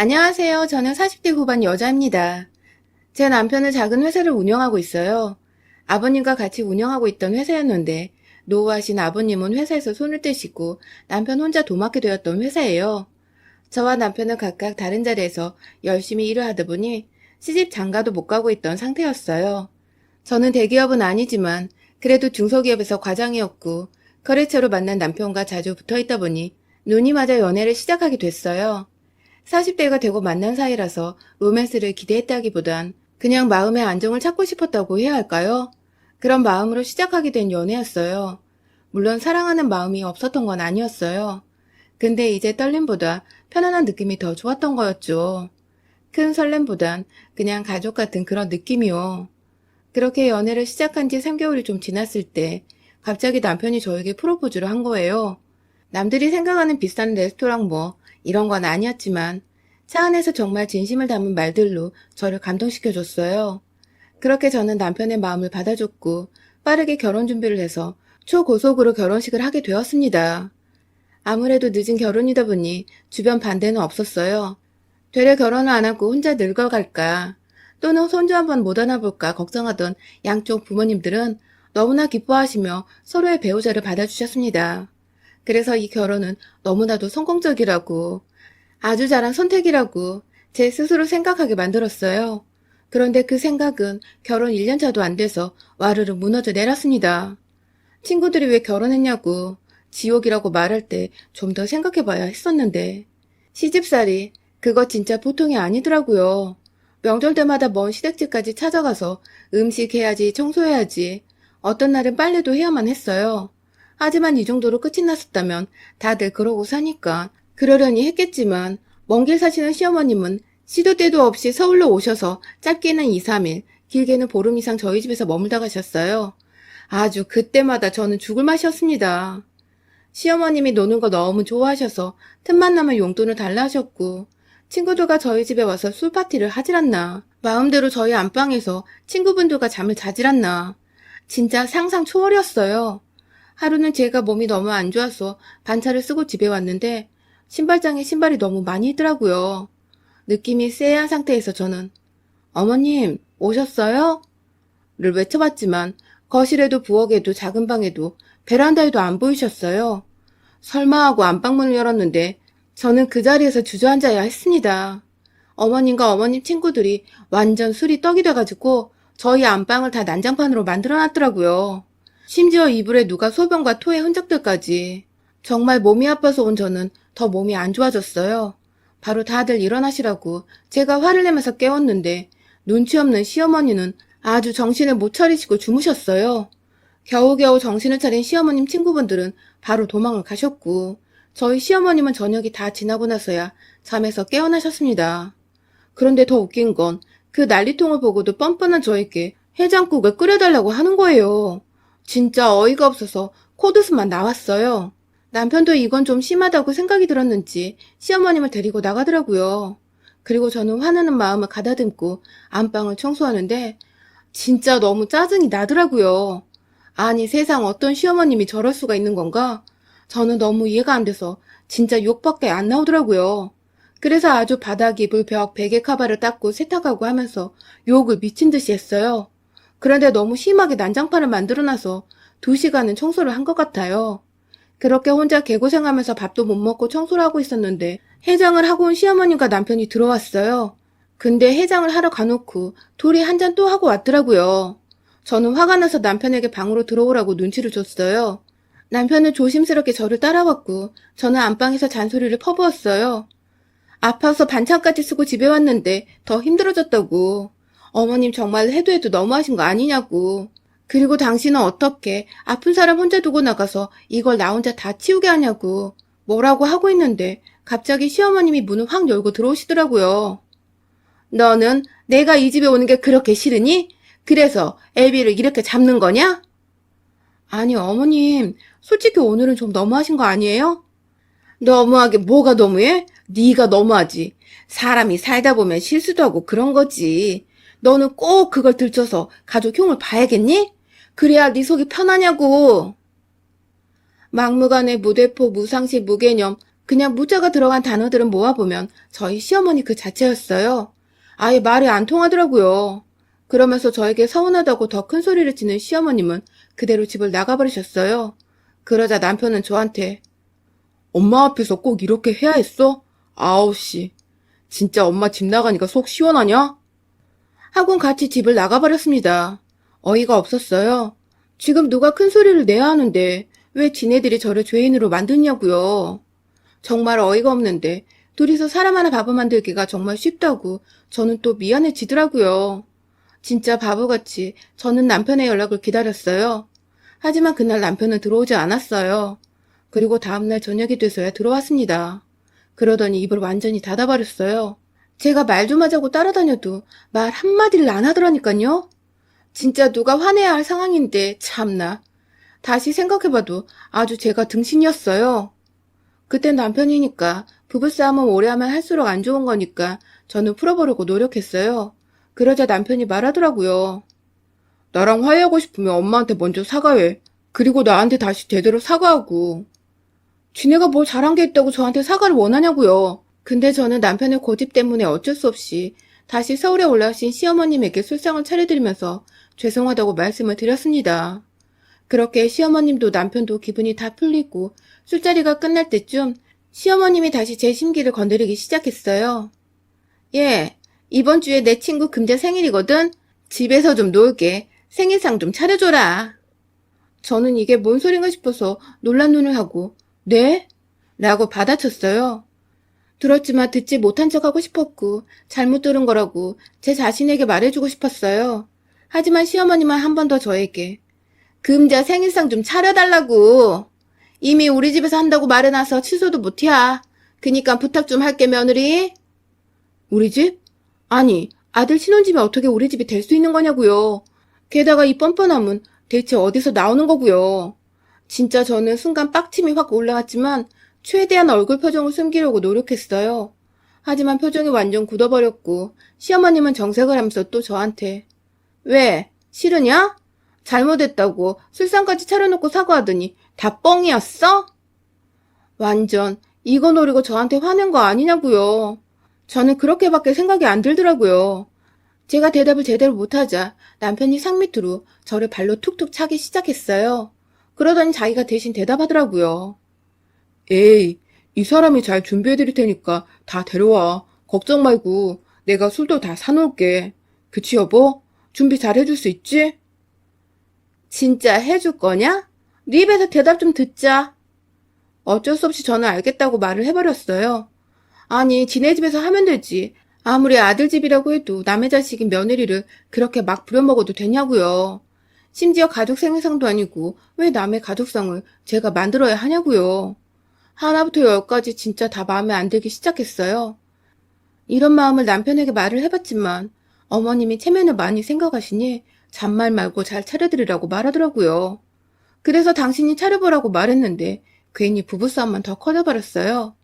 안녕하세요. 저는 40대 후반 여자입니다. 제 남편은 작은 회사를 운영하고 있어요. 아버님과 같이 운영하고 있던 회사였는데 노후하신 아버님은 회사에서 손을 떼시고 남편 혼자 도맡게 되었던 회사예요. 저와 남편은 각각 다른 자리에서 열심히 일을 하다 보니 시집 장가도 못 가고 있던 상태였어요. 저는 대기업은 아니지만 그래도 중소기업에서 과장이었고 거래처로 만난 남편과 자주 붙어 있다 보니 눈이 맞아 연애를 시작하게 됐어요. 40대가 되고 만난 사이라서 로맨스를 기대했다기보단 그냥 마음의 안정을 찾고 싶었다고 해야 할까요? 그런 마음으로 시작하게 된 연애였어요. 물론 사랑하는 마음이 없었던 건 아니었어요. 근데 이제 떨림보다 편안한 느낌이 더 좋았던 거였죠. 큰 설렘보단 그냥 가족 같은 그런 느낌이요. 그렇게 연애를 시작한 지 3개월이 좀 지났을 때 갑자기 남편이 저에게 프로포즈를 한 거예요. 남들이 생각하는 비싼 레스토랑 뭐 이런 건 아니었지만 차 안에서 정말 진심을 담은 말들로 저를 감동시켜줬어요. 그렇게 저는 남편의 마음을 받아줬고 빠르게 결혼 준비를 해서 초고속으로 결혼식을 하게 되었습니다. 아무래도 늦은 결혼이다 보니 주변 반대는 없었어요. 되레 결혼을 안 하고 혼자 늙어갈까 또는 손주 한번 못 안아볼까 걱정하던 양쪽 부모님들은 너무나 기뻐하시며 서로의 배우자를 받아주셨습니다. 그래서 이 결혼은 너무나도 성공적이라고 아주 잘한 선택이라고 제 스스로 생각하게 만들었어요. 그런데 그 생각은 결혼 1년 차도 안 돼서 와르르 무너져 내렸습니다. 친구들이 왜 결혼했냐고 지옥이라고 말할 때 좀 더 생각해봐야 했었는데 시집살이 그거 진짜 보통이 아니더라고요. 명절 때마다 먼 시댁집까지 찾아가서 음식 해야지 청소해야지 어떤 날은 빨래도 해야만 했어요. 하지만 이 정도로 끝이 났었다면 다들 그러고 사니까 그러려니 했겠지만 먼 길 사시는 시어머님은 시도 때도 없이 서울로 오셔서 짧게는 2, 3일, 길게는 보름 이상 저희 집에서 머물다 가셨어요. 아주 그때마다 저는 죽을 맛이었습니다. 시어머님이 노는 거 너무 좋아하셔서 틈만 나면 용돈을 달라 하셨고 친구들과 저희 집에 와서 술 파티를 하질 않나. 마음대로 저희 안방에서 친구분들과 잠을 자질 않나. 진짜 상상 초월이었어요. 하루는 제가 몸이 너무 안 좋아서 반차를 쓰고 집에 왔는데 신발장에 신발이 너무 많이 있더라고요. 느낌이 쎄한 상태에서 저는 어머님 오셨어요? 를 외쳐봤지만 거실에도 부엌에도 작은 방에도 베란다에도 안 보이셨어요. 설마 하고 안방문을 열었는데 저는 그 자리에서 주저앉아야 했습니다. 어머님과 어머님 친구들이 완전 술이 떡이 돼가지고 저희 안방을 다 난장판으로 만들어놨더라고요. 심지어 이불에 누가 소변과 토의 흔적들까지. 정말 몸이 아파서 온 저는 더 몸이 안 좋아졌어요. 바로 다들 일어나시라고 제가 화를 내면서 깨웠는데 눈치 없는 시어머니는 아주 정신을 못 차리시고 주무셨어요. 겨우겨우 정신을 차린 시어머님 친구분들은 바로 도망을 가셨고 저희 시어머님은 저녁이 다 지나고 나서야 잠에서 깨어나셨습니다. 그런데 더 웃긴 건 그 난리통을 보고도 뻔뻔한 저에게 해장국을 끓여달라고 하는 거예요. 진짜 어이가 없어서 코웃음만 나왔어요. 남편도 이건 좀 심하다고 생각이 들었는지 시어머님을 데리고 나가더라고요. 그리고 저는 화나는 마음을 가다듬고 안방을 청소하는데 진짜 너무 짜증이 나더라고요. 아니 세상 어떤 시어머님이 저럴 수가 있는 건가? 저는 너무 이해가 안 돼서 진짜 욕밖에 안 나오더라고요. 그래서 아주 바닥, 이불, 벽, 베개 커버를 닦고 세탁하고 하면서 욕을 미친 듯이 했어요. 그런데 너무 심하게 난장판을 만들어놔서 2시간은 청소를 한 것 같아요. 그렇게 혼자 개고생하면서 밥도 못 먹고 청소를 하고 있었는데 해장을 하고 온 시어머님과 남편이 들어왔어요. 근데 해장을 하러 가놓고 둘이 한 잔 또 하고 왔더라고요. 저는 화가 나서 남편에게 방으로 들어오라고 눈치를 줬어요. 남편은 조심스럽게 저를 따라왔고 저는 안방에서 잔소리를 퍼부었어요. 아파서 반찬까지 쓰고 집에 왔는데 더 힘들어졌다고. 어머님 정말 해도 해도 너무하신 거 아니냐고. 그리고 당신은 어떻게 아픈 사람 혼자 두고 나가서 이걸 나 혼자 다 치우게 하냐고. 뭐라고 하고 있는데 갑자기 시어머님이 문을 확 열고 들어오시더라고요. 너는 내가 이 집에 오는 게 그렇게 싫으니? 그래서 애비를 이렇게 잡는 거냐? 아니 어머님 솔직히 오늘은 좀 너무하신 거 아니에요? 너무하게 뭐가 너무해? 네가 너무하지. 사람이 살다 보면 실수도 하고 그런 거지. 너는 꼭 그걸 들춰서 가족 흉을 봐야겠니? 그래야 네 속이 편하냐고. 막무가내 무대포 무상식 무개념 그냥 무자가 들어간 단어들은 모아보면 저희 시어머니 그 자체였어요. 아예 말이 안 통하더라고요. 그러면서 저에게 서운하다고 더 큰 소리를 치는 시어머님은 그대로 집을 나가버리셨어요. 그러자 남편은 저한테 엄마 앞에서 꼭 이렇게 해야 했어? 아우 씨. 진짜 엄마 집 나가니까 속 시원하냐? 하곤 같이 집을 나가버렸습니다. 어이가 없었어요. 지금 누가 큰 소리를 내야 하는데 왜 지네들이 저를 죄인으로 만드냐고요. 정말 어이가 없는데 둘이서 사람 하나 바보 만들기가 정말 쉽다고 저는 또 미안해지더라고요. 진짜 바보같이 저는 남편의 연락을 기다렸어요. 하지만 그날 남편은 들어오지 않았어요. 그리고 다음날 저녁이 돼서야 들어왔습니다. 그러더니 입을 완전히 닫아버렸어요. 제가 말 좀 하자고 따라다녀도 말 한마디를 안 하더라니까요. 진짜 누가 화내야 할 상황인데 참나. 다시 생각해봐도 아주 제가 등신이었어요. 그땐 남편이니까 부부싸움은 오래하면 할수록 안 좋은 거니까 저는 풀어보려고 노력했어요. 그러자 남편이 말하더라고요. 나랑 화해하고 싶으면 엄마한테 먼저 사과해. 그리고 나한테 다시 제대로 사과하고. 지네가 뭘 잘한 게 있다고 저한테 사과를 원하냐고요. 근데 저는 남편의 고집 때문에 어쩔 수 없이 다시 서울에 올라오신 시어머님에게 술상을 차려드리면서 죄송하다고 말씀을 드렸습니다. 그렇게 시어머님도 남편도 기분이 다 풀리고 술자리가 끝날 때쯤 시어머님이 다시 제 심기를 건드리기 시작했어요. 예, 이번 주에 내 친구 금자 생일이거든? 집에서 좀 놀게. 생일상 좀 차려줘라. 저는 이게 뭔 소린가 싶어서 놀란 눈을 하고 네? 라고 받아쳤어요. 들었지만 듣지 못한 척하고 싶었고 잘못 들은 거라고 제 자신에게 말해주고 싶었어요. 하지만 시어머님은 한 번 더 저에게 금자 생일상 좀 차려달라고. 이미 우리 집에서 한다고 말해놔서 취소도 못해야. 그니까 부탁 좀 할게 며느리. 우리 집? 아니 아들 신혼집이 어떻게 우리 집이 될 수 있는 거냐고요. 게다가 이 뻔뻔함은 대체 어디서 나오는 거고요. 진짜 저는 순간 빡침이 확 올라갔지만 최대한 얼굴 표정을 숨기려고 노력했어요. 하지만 표정이 완전 굳어버렸고 시어머님은 정색을 하면서 또 저한테 왜? 싫으냐? 잘못했다고 술상까지 차려놓고 사과하더니 다 뻥이었어? 완전 이거 노리고 저한테 화낸 거 아니냐고요. 저는 그렇게밖에 생각이 안 들더라고요. 제가 대답을 제대로 못하자 남편이 상밑으로 저를 발로 툭툭 차기 시작했어요. 그러더니 자기가 대신 대답하더라고요. 에이, 이 사람이 잘 준비해드릴 테니까 다 데려와. 걱정 말고 내가 술도 다 사놓을게. 그치 여보? 준비 잘 해줄 수 있지? 진짜 해줄 거냐? 네 입에서 대답 좀 듣자. 어쩔 수 없이 저는 알겠다고 말을 해버렸어요. 아니, 지네 집에서 하면 되지. 아무리 아들 집이라고 해도 남의 자식인 며느리를 그렇게 막 부려먹어도 되냐고요. 심지어 가족 생일상도 아니고 왜 남의 가족상을 제가 만들어야 하냐고요. 하나부터 열까지 진짜 다 마음에 안 들기 시작했어요. 이런 마음을 남편에게 말을 해봤지만 어머님이 체면을 많이 생각하시니 잔말 말고 잘 차려드리라고 말하더라고요. 그래서 당신이 차려보라고 말했는데 괜히 부부싸움만 더 커져버렸어요.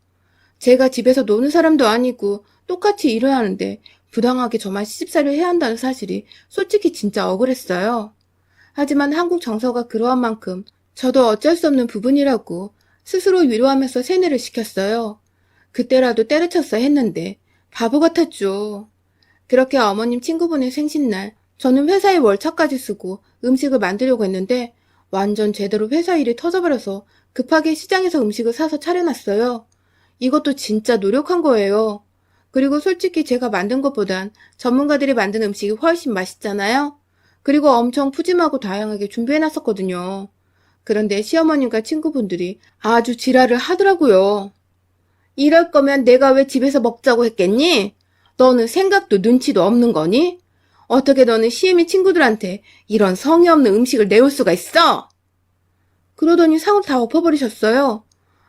제가 집에서 노는 사람도 아니고 똑같이 일해야 하는데 부당하게 저만 시집살이를 해야 한다는 사실이 솔직히 진짜 억울했어요. 하지만 한국 정서가 그러한 만큼 저도 어쩔 수 없는 부분이라고 스스로 위로하면서 세뇌를 시켰어요. 그때라도 때려쳤어야 했는데 바보 같았죠. 그렇게 어머님 친구분의 생신날 저는 회사에 월차까지 쓰고 음식을 만들려고 했는데 완전 제대로 회사 일이 터져버려서 급하게 시장에서 음식을 사서 차려놨어요. 이것도 진짜 노력한 거예요. 그리고 솔직히 제가 만든 것보단 전문가들이 만든 음식이 훨씬 맛있잖아요. 그리고 엄청 푸짐하고 다양하게 준비해놨었거든요. 그런데 시어머님과 친구분들이 아주 지랄을 하더라고요. 이럴 거면 내가 왜 집에서 먹자고 했겠니? 너는 생각도 눈치도 없는 거니? 어떻게 너는 시애미 친구들한테 이런 성의 없는 음식을 내올 수가 있어? 그러더니 상을 다 엎어버리셨어요.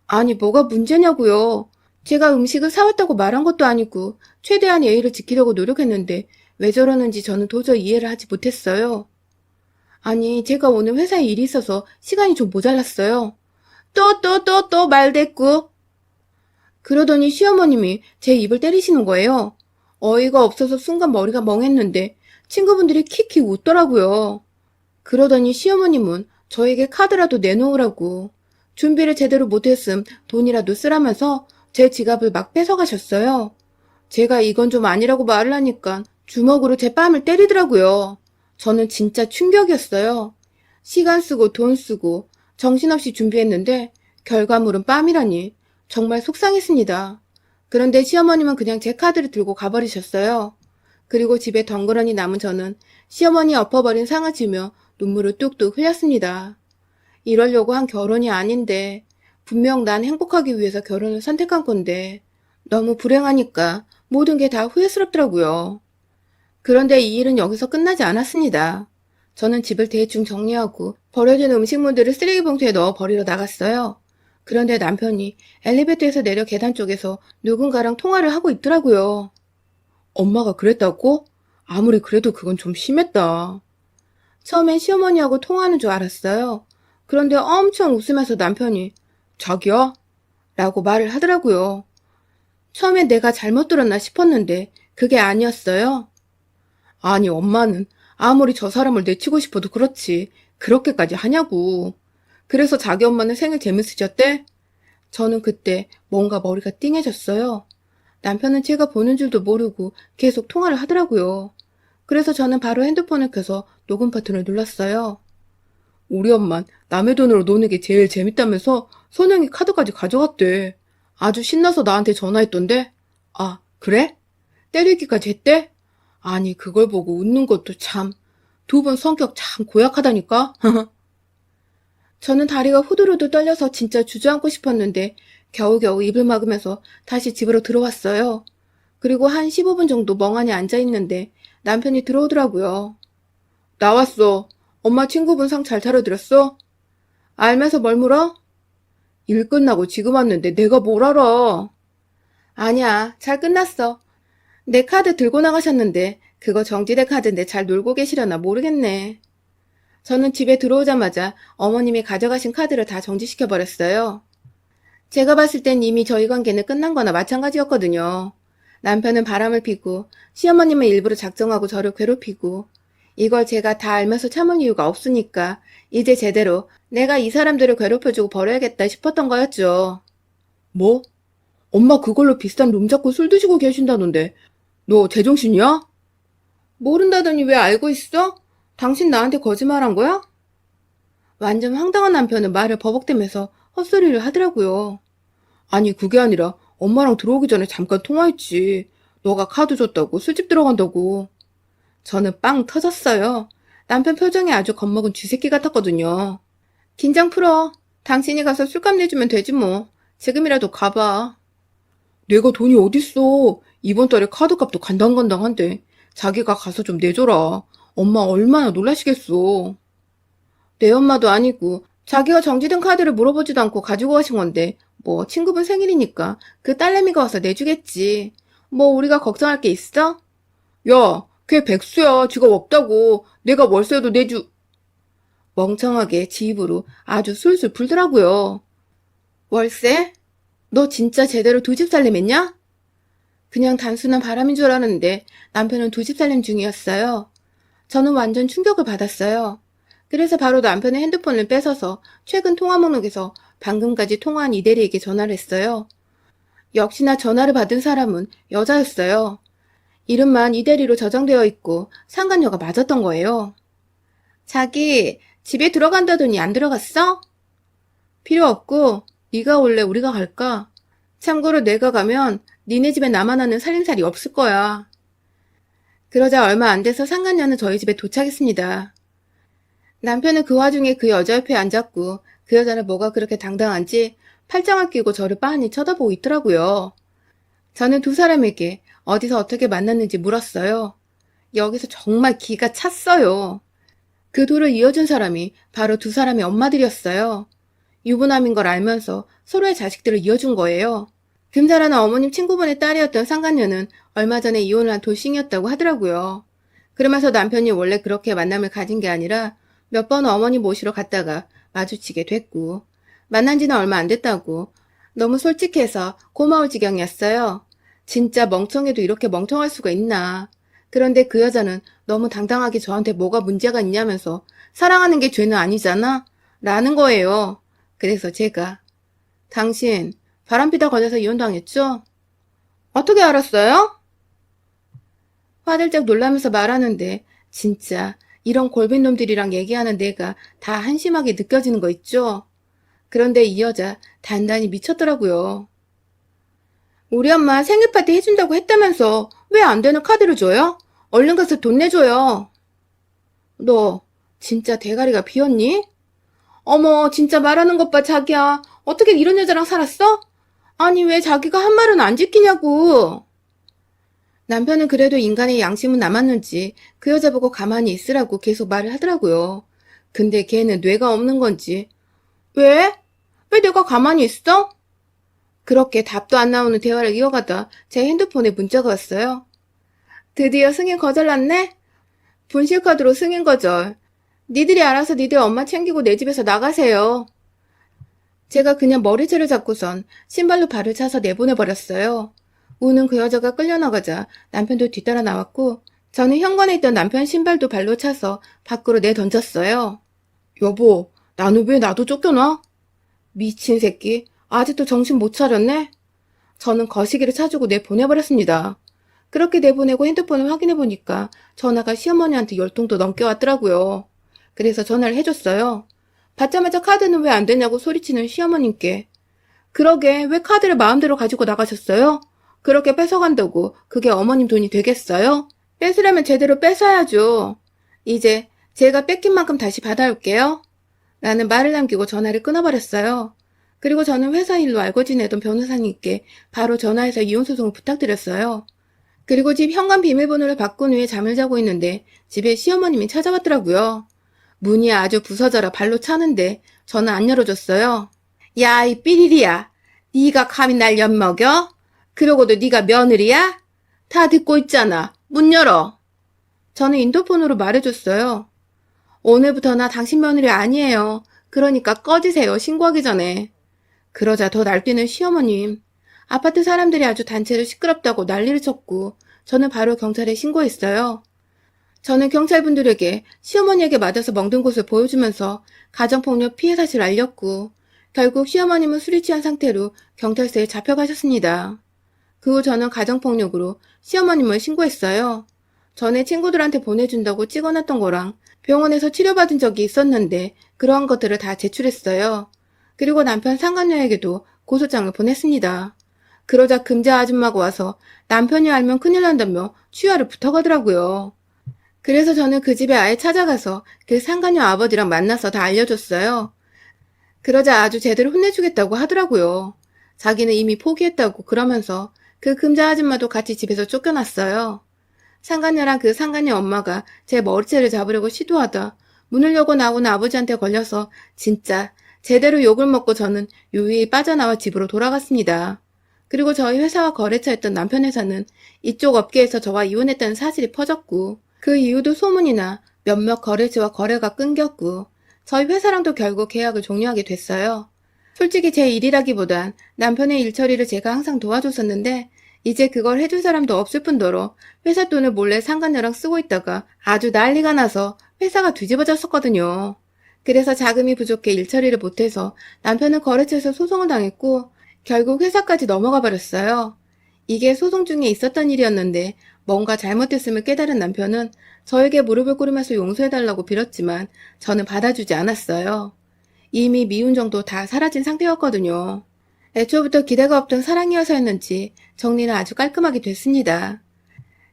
아니 뭐가 문제냐고요. 제가 음식을 사왔다고 말한 것도 아니고 최대한 예의를 지키려고 노력했는데 왜 저러는지 저는 도저히 이해를 하지 못했어요. 아니 제가 오늘 회사에 일이 있어서 시간이 좀 모자랐어요. 또 말대꾸. 그러더니 시어머님이 제 입을 때리시는 거예요. 어이가 없어서 순간 머리가 멍했는데 친구분들이 킥킥 웃더라고요. 그러더니 시어머님은 저에게 카드라도 내놓으라고. 준비를 제대로 못했음 돈이라도 쓰라면서 제 지갑을 막 뺏어가셨어요. 제가 이건 좀 아니라고 말을 하니까 주먹으로 제 뺨을 때리더라고요. 저는 진짜 충격이었어요. 시간 쓰고 돈 쓰고 정신없이 준비했는데 결과물은 뺨이라니 정말 속상했습니다. 그런데 시어머님은 그냥 제 카드를 들고 가버리셨어요. 그리고 집에 덩그러니 남은 저는 시어머니 엎어버린 상을 치며 눈물을 뚝뚝 흘렸습니다. 이러려고 한 결혼이 아닌데 분명 난 행복하기 위해서 결혼을 선택한 건데 너무 불행하니까 모든 게 다 후회스럽더라고요. 그런데 이 일은 여기서 끝나지 않았습니다. 저는 집을 대충 정리하고 버려진 음식물들을 쓰레기 봉투에 넣어 버리러 나갔어요. 그런데 남편이 엘리베이터에서 내려 계단 쪽에서 누군가랑 통화를 하고 있더라고요. 엄마가 그랬다고? 아무리 그래도 그건 좀 심했다. 처음엔 시어머니하고 통화하는 줄 알았어요. 그런데 엄청 웃으면서 남편이 자기야? 라고 말을 하더라고요. 처음엔 내가 잘못 들었나 싶었는데 그게 아니었어요. 아니, 엄마는 아무리 저 사람을 내치고 싶어도 그렇지 그렇게까지 하냐고. 그래서 자기 엄마는 생일 재밌으셨대? 저는 그때 뭔가 머리가 띵해졌어요. 남편은 제가 보는 줄도 모르고 계속 통화를 하더라고요. 그래서 저는 바로 핸드폰을 켜서 녹음 버튼을 눌렀어요. 우리 엄만 남의 돈으로 노는 게 제일 재밌다면서 선영이 카드까지 가져갔대. 아주 신나서 나한테 전화했던데? 아, 그래? 때리기까지 했대? 아니, 그걸 보고 웃는 것도 참. 두 분 성격 참 고약하다니까? 저는 다리가 후들후들 떨려서 진짜 주저앉고 싶었는데 겨우겨우 입을 막으면서 다시 집으로 들어왔어요. 그리고 한 15분 정도 멍하니 앉아있는데 남편이 들어오더라고요. 나왔어. 엄마 친구분 상 잘 차려드렸어? 알면서 뭘 물어? 일 끝나고 지금 왔는데 내가 뭘 알아? 아니야, 잘 끝났어. 내 카드 들고 나가셨는데 그거 정지된 카드인데 잘 놀고 계시려나 모르겠네. 저는 집에 들어오자마자 어머님이 가져가신 카드를 다 정지시켜버렸어요. 제가 봤을 땐 이미 저희 관계는 끝난 거나 마찬가지였거든요. 남편은 바람을 피고 시어머님은 일부러 작정하고 저를 괴롭히고 이걸 제가 다 알면서 참을 이유가 없으니까 이제 제대로 내가 이 사람들을 괴롭혀주고 버려야겠다 싶었던 거였죠. 뭐? 엄마 그걸로 비싼 룸 잡고 술 드시고 계신다던데 너 제정신이야? 모른다더니 왜 알고 있어? 당신 나한테 거짓말한 거야? 완전 황당한 남편은 말을 버벅대면서 헛소리를 하더라고요. 아니 그게 아니라 엄마랑 들어오기 전에 잠깐 통화했지. 너가 카드 줬다고 술집 들어간다고. 저는 빵 터졌어요. 남편 표정이 아주 겁먹은 쥐새끼 같았거든요. 긴장 풀어. 당신이 가서 술값 내주면 되지 뭐. 지금이라도 가봐. 내가 돈이 어딨어. 이번 달에 카드값도 간당간당한데 자기가 가서 좀 내줘라. 엄마 얼마나 놀라시겠어. 내 엄마도 아니고 자기가 정지된 카드를 물어보지도 않고 가지고 가신 건데 뭐 친구분 생일이니까 그 딸내미가 와서 내주겠지. 뭐 우리가 걱정할 게 있어? 야, 걔 백수야. 지가 없다고. 내가 월세도 내주. 멍청하게 지 입으로 아주 술술 풀더라고요. 월세? 너 진짜 제대로 두 집 살림했냐? 그냥 단순한 바람인 줄 알았는데 남편은 두 집 살림 중이었어요. 저는 완전 충격을 받았어요. 그래서 바로 남편의 핸드폰을 뺏어서 최근 통화 목록에서 방금까지 통화한 이대리에게 전화를 했어요. 역시나 전화를 받은 사람은 여자였어요. 이름만 이대리로 저장되어 있고 상간녀가 맞았던 거예요. 자기 집에 들어간다더니 안 들어갔어? 필요 없고 네가 올래 우리가 갈까? 참고로 내가 가면 니네 집에 나만 아는 살림살이 없을 거야. 그러자 얼마 안 돼서 상간녀는 저희 집에 도착했습니다. 남편은 그 와중에 그 여자 옆에 앉았고 그 여자는 뭐가 그렇게 당당한지 팔짱을 끼고 저를 빤히 쳐다보고 있더라고요. 저는 두 사람에게 어디서 어떻게 만났는지 물었어요. 여기서 정말 기가 찼어요. 그 둘을 이어준 사람이 바로 두 사람의 엄마들이었어요. 유부남인 걸 알면서 서로의 자식들을 이어준 거예요. 금자라는 어머님 친구분의 딸이었던 상간녀는 얼마 전에 이혼을 한 돌싱이었다고 하더라고요. 그러면서 남편이 원래 그렇게 만남을 가진 게 아니라 몇 번 어머니 모시러 갔다가 마주치게 됐고 만난 지는 얼마 안 됐다고 너무 솔직해서 고마울 지경이었어요. 진짜 멍청해도 이렇게 멍청할 수가 있나. 그런데 그 여자는 너무 당당하게 저한테 뭐가 문제가 있냐면서 사랑하는 게 죄는 아니잖아? 라는 거예요. 그래서 제가 당신 바람피다 걸려서 이혼당했죠? 어떻게 알았어요? 화들짝 놀라면서 말하는데 진짜 이런 골빈 놈들이랑 얘기하는 내가 다 한심하게 느껴지는 거 있죠? 그런데 이 여자 단단히 미쳤더라고요. 우리 엄마 생일 파티 해준다고 했다면서 왜 안 되는 카드를 줘요? 얼른 가서 돈 내줘요. 너 진짜 대가리가 비었니? 어머, 진짜 말하는 것 봐, 자기야. 어떻게 이런 여자랑 살았어? 아니, 왜 자기가 한 말은 안 지키냐고. 남편은 그래도 인간의 양심은 남았는지 그 여자 보고 가만히 있으라고 계속 말을 하더라고요. 근데 걔는 뇌가 없는 건지. 왜? 왜 내가 가만히 있어? 그렇게 답도 안 나오는 대화를 이어가다 제 핸드폰에 문자가 왔어요. 드디어 승인 거절났네? 분실카드로 승인 거절. 니들이 알아서 니들 엄마 챙기고 내 집에서 나가세요. 제가 그냥 머리채를 잡고선 신발로 발을 차서 내보내버렸어요. 우는 그 여자가 끌려나가자 남편도 뒤따라 나왔고 저는 현관에 있던 남편 신발도 발로 차서 밖으로 내던졌어요. 여보, 나는 왜 나도 쫓겨나? 미친 새끼, 아직도 정신 못 차렸네? 저는 거시기를 차주고 내보내버렸습니다. 그렇게 내보내고 핸드폰을 확인해보니까 전화가 시어머니한테 10통도 넘게 왔더라고요. 그래서 전화를 해줬어요. 받자마자 카드는 왜 안 되냐고 소리치는 시어머님께. 그러게 왜 카드를 마음대로 가지고 나가셨어요? 그렇게 뺏어간다고 그게 어머님 돈이 되겠어요? 뺏으려면 제대로 뺏어야죠. 이제 제가 뺏긴 만큼 다시 받아올게요. 라는 말을 남기고 전화를 끊어버렸어요. 그리고 저는 회사 일로 알고 지내던 변호사님께 바로 전화해서 이혼소송을 부탁드렸어요. 그리고 집 현관 비밀번호를 바꾼 후에 잠을 자고 있는데 집에 시어머님이 찾아왔더라고요. 문이 아주 부서져라 발로 차는데 저는 안 열어줬어요. 야, 이 삐리리야. 네가 감히 날 엿먹여? 그러고도 네가 며느리야? 다 듣고 있잖아. 문 열어. 저는 인터폰으로 말해줬어요. 오늘부터 나 당신 며느리 아니에요. 그러니까 꺼지세요. 신고하기 전에. 그러자 더 날뛰는 시어머님. 아파트 사람들이 아주 단체로 시끄럽다고 난리를 쳤고 저는 바로 경찰에 신고했어요. 저는 경찰분들에게 시어머니에게 맞아서 멍든 곳을 보여주면서 가정폭력 피해 사실을 알렸고 결국 시어머님은 술이 취한 상태로 경찰서에 잡혀가셨습니다. 그 후 저는 가정폭력으로 시어머님을 신고했어요. 전에 친구들한테 보내준다고 찍어놨던 거랑 병원에서 치료받은 적이 있었는데 그러한 것들을 다 제출했어요. 그리고 남편 상간녀에게도 고소장을 보냈습니다. 그러자 금자 아줌마가 와서 남편이 알면 큰일 난다며 취하를 붙어가더라고요. 그래서 저는 그 집에 아예 찾아가서 그 상간녀 아버지랑 만나서 다 알려줬어요. 그러자 아주 제대로 혼내주겠다고 하더라고요. 자기는 이미 포기했다고 그러면서 그 금자 아줌마도 같이 집에서 쫓겨났어요. 상간녀랑 그 상간녀 엄마가 제 머리채를 잡으려고 시도하다 문을 열고 나오는 아버지한테 걸려서 진짜 제대로 욕을 먹고 저는 유유히 빠져나와 집으로 돌아갔습니다. 그리고 저희 회사와 거래처였던 남편 회사는 이쪽 업계에서 저와 이혼했다는 사실이 퍼졌고 그 이후도 소문이 나 몇몇 거래처와 거래가 끊겼고 저희 회사랑도 결국 계약을 종료하게 됐어요. 솔직히 제 일이라기보단 남편의 일 처리를 제가 항상 도와줬었는데 이제 그걸 해줄 사람도 없을 뿐더러 회사 돈을 몰래 상간녀랑 쓰고 있다가 아주 난리가 나서 회사가 뒤집어졌었거든요. 그래서 자금이 부족해 일 처리를 못해서 남편은 거래처에서 소송을 당했고 결국 회사까지 넘어가 버렸어요. 이게 소송 중에 있었던 일이었는데 뭔가 잘못됐음을 깨달은 남편은 저에게 무릎을 꿇으면서 용서해달라고 빌었지만 저는 받아주지 않았어요. 이미 미운 정도 다 사라진 상태였거든요. 애초부터 기대가 없던 사랑이어서였는지 정리는 아주 깔끔하게 됐습니다.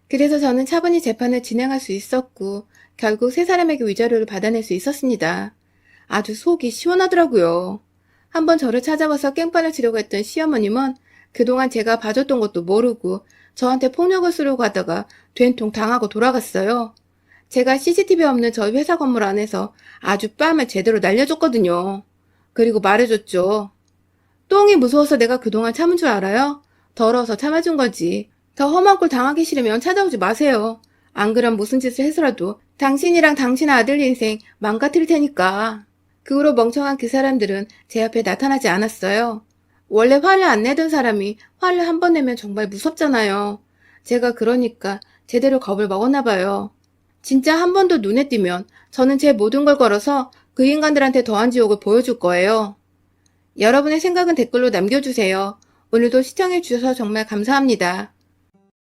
그래서 저는 차분히 재판을 진행할 수 있었고 결국 세 사람에게 위자료를 받아낼 수 있었습니다. 아주 속이 시원하더라고요. 한번 저를 찾아와서 깽판을 치려고 했던 시어머님은 그동안 제가 봐줬던 것도 모르고 저한테 폭력을 쓰려고 하다가 된통 당하고 돌아갔어요. 제가 CCTV 없는 저희 회사 건물 안에서 아주 뺨을 제대로 날려줬거든요. 그리고 말해줬죠. 똥이 무서워서 내가 그동안 참은 줄 알아요? 더러워서 참아준 거지. 더 험한 꼴 당하기 싫으면 찾아오지 마세요. 안 그럼 무슨 짓을 해서라도 당신이랑 당신 아들 인생 망가뜨릴 테니까. 그 후로 멍청한 그 사람들은 제 앞에 나타나지 않았어요. 원래 화를 안 내던 사람이 화를 한 번 내면 정말 무섭잖아요. 제가 그러니까 제대로 겁을 먹었나 봐요. 진짜 한 번 더 눈에 띄면 저는 제 모든 걸 걸어서 그 인간들한테 더한 지옥을 보여줄 거예요. 여러분의 생각은 댓글로 남겨주세요. 오늘도 시청해주셔서 정말 감사합니다.